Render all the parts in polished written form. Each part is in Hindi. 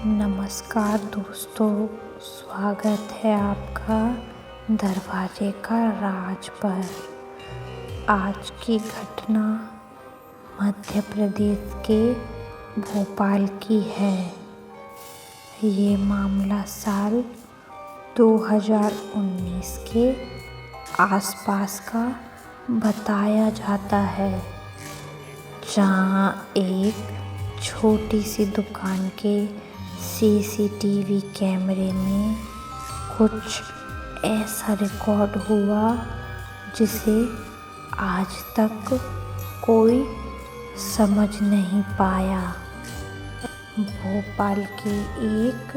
नमस्कार दोस्तों, स्वागत है आपका दरवाजे का राज पर। आज की घटना मध्य प्रदेश के भोपाल की है। ये मामला साल 2019 के आसपास का बताया जाता है, जहां एक छोटी सी दुकान के सीसीटीवी कैमरे में कुछ ऐसा रिकॉर्ड हुआ जिसे आज तक कोई समझ नहीं पाया। भोपाल के एक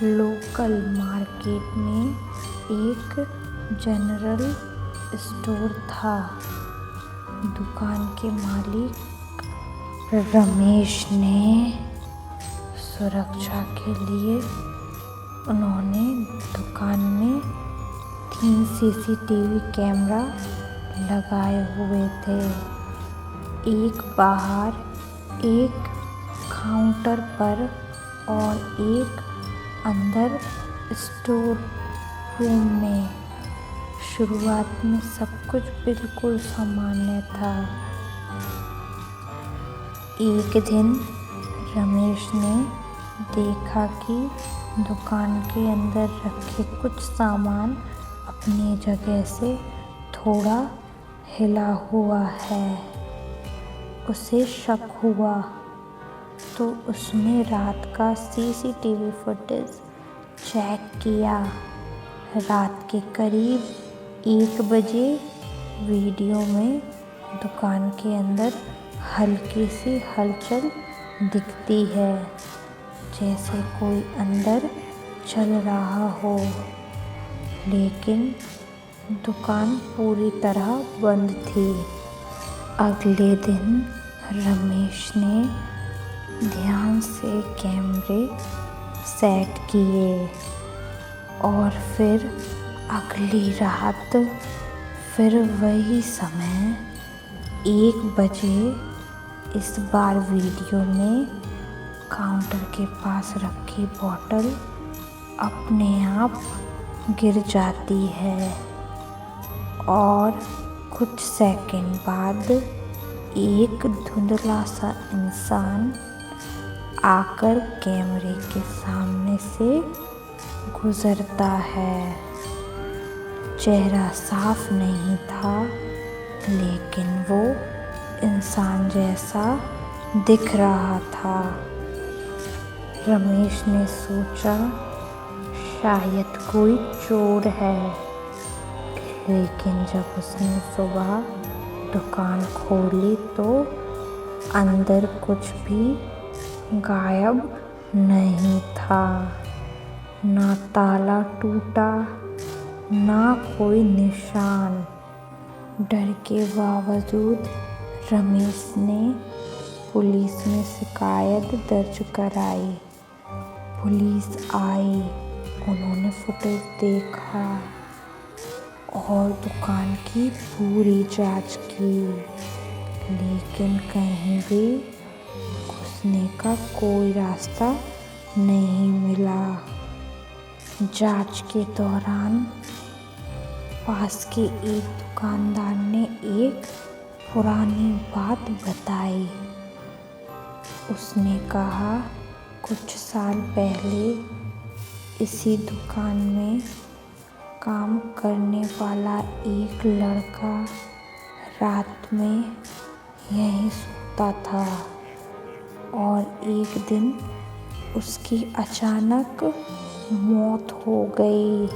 लोकल मार्केट में एक जनरल स्टोर था। दुकान के मालिक रमेश ने सुरक्षा के लिए उन्होंने दुकान में 3 सीसीटीवी कैमरा लगाए हुए थे, एक बाहर, एक काउंटर पर और एक अंदर स्टोर रूम में। शुरुआत में सब कुछ बिल्कुल सामान्य था। एक दिन रमेश ने देखा कि दुकान के अंदर रखे कुछ सामान अपनी जगह से थोड़ा हिला हुआ है। उसे शक हुआ तो उसने रात का सीसीटीवी फुटेज चेक किया। रात के करीब 1 बजे वीडियो में दुकान के अंदर हल्की सी हलचल दिखती है, जैसे कोई अंदर चल रहा हो, लेकिन दुकान पूरी तरह बंद थी। अगले दिन रमेश ने ध्यान से कैमरे सेट किए और फिर अगली रात फिर वही समय 1 बजे इस बार वीडियो में काउंटर के पास रखी बोतल अपने आप गिर जाती है और कुछ सेकंड बाद एक धुंधला सा इंसान आकर कैमरे के सामने से गुजरता है। चेहरा साफ नहीं था, लेकिन वो इंसान जैसा दिख रहा था। रमेश ने सोचा शायद कोई चोर है, लेकिन जब उसने सुबह दुकान खोली तो अंदर कुछ भी गायब नहीं था। ना ताला टूटा, ना कोई निशान। डर के बावजूद रमेश ने पुलिस में शिकायत दर्ज कराई। पुलिस आई, उन्होंने फुटेज देखा और दुकान की पूरी जांच की, लेकिन कहीं भी घुसने का कोई रास्ता नहीं मिला। जांच के दौरान पास के एक दुकानदार ने एक पुरानी बात बताई। उसने कहा कुछ साल पहले इसी दुकान में काम करने वाला एक लड़का रात में यहीं सोता था और एक दिन उसकी अचानक मौत हो गई।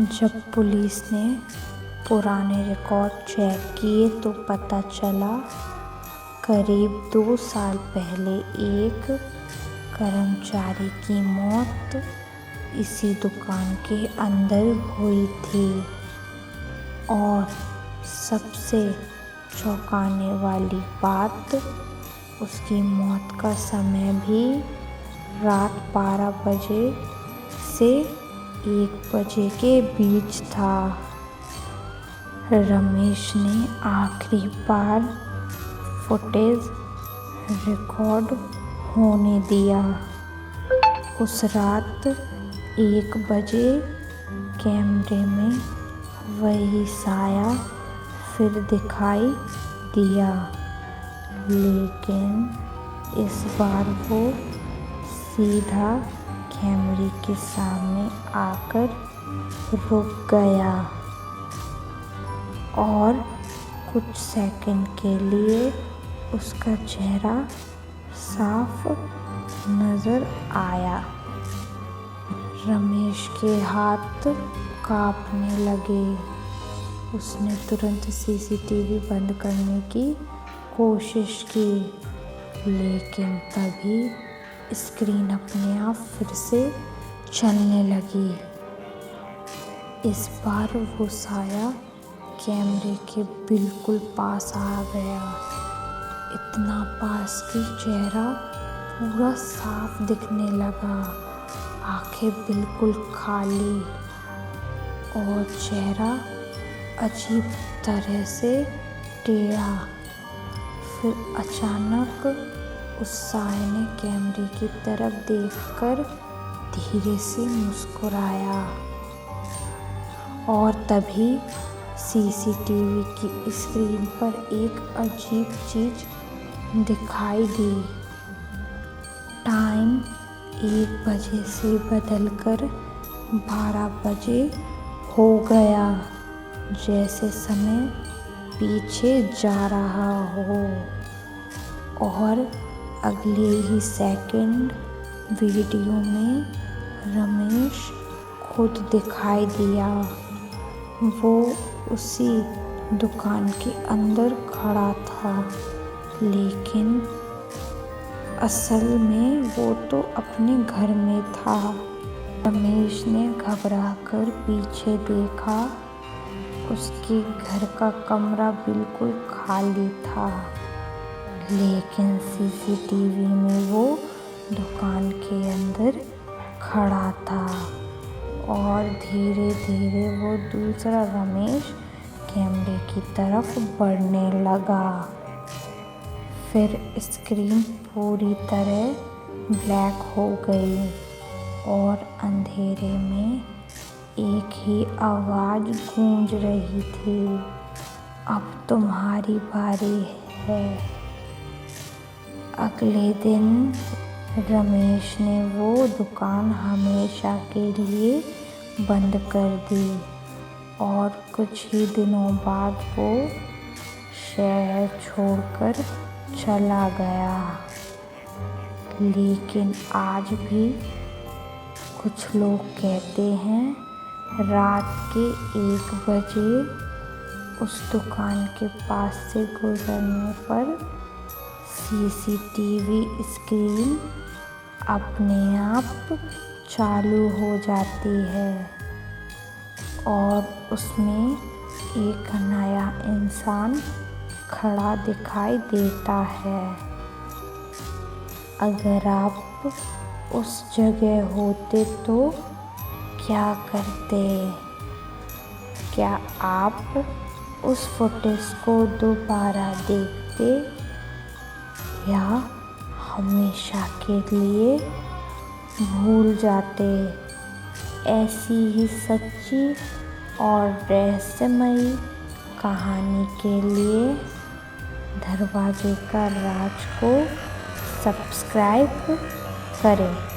जब पुलिस ने पुराने रिकॉर्ड चेक किए तो पता चला करीब 2 साल पहले एक कर्मचारी की मौत इसी दुकान के अंदर हुई थी और सबसे चौंकाने वाली बात, उसकी मौत का समय भी रात 12 बजे से 1 बजे के बीच था। रमेश ने आखिरी बार फुटेज रिकॉर्ड होने दिया। उस रात 1 बजे कैमरे में वही साया फिर दिखाई दिया, लेकिन इस बार वो सीधा कैमरे के सामने आकर रुक गया और कुछ सेकंड के लिए उसका चेहरा साफ नजर आया। रमेश के हाथ कांपने लगे। उसने तुरंत सीसीटीवी बंद करने की कोशिश की, लेकिन तभी स्क्रीन अपने आप फिर से चलने लगी। इस बार वो साया कैमरे के बिल्कुल पास आ गया, इतना पास कि चेहरा पूरा साफ दिखने लगा। आंखें बिल्कुल खाली और चेहरा अजीब तरह से टेढ़ा। फिर अचानक उस साये ने कैमरे की तरफ देखकर धीरे से मुस्कुराया और तभी सीसीटीवी की स्क्रीन पर एक अजीब चीज दिखाई दी। टाइम 1 बजे से बदलकर 12 बजे हो गया, जैसे समय पीछे जा रहा हो। और अगले ही सेकंड वीडियो में रमेश खुद दिखाई दिया। वो उसी दुकान के अंदर खड़ा था, लेकिन असल में वो तो अपने घर में था। रमेश ने घबराकर पीछे देखा। उसके घर का कमरा बिल्कुल खाली था, लेकिन सीसीटीवी में वो दुकान के अंदर खड़ा था और धीरे धीरे वो दूसरा रमेश कैमरे की तरफ बढ़ने लगा। फिर स्क्रीन पूरी तरह ब्लैक हो गई और अंधेरे में एक ही आवाज़ गूंज रही थी, अब तुम्हारी बारी है। अगले दिन रमेश ने वो दुकान हमेशा के लिए बंद कर दी और कुछ ही दिनों बाद वो शहर छोड़कर चला गया। लेकिन आज भी कुछ लोग कहते हैं रात के 1 बजे उस दुकान के पास से गुजरने पर सीसीटीवी स्क्रीन अपने आप चालू हो जाती है और उसमें एक नया इंसान खड़ा दिखाई देता है। अगर आप उस जगह होते तो क्या करते? क्या आप उस फुटेज को दोबारा देखते या हमेशा के लिए भूल जाते? ऐसी ही सच्ची और रहस्यमयी कहानी के लिए दरवाजे का राज को सब्सक्राइब करें।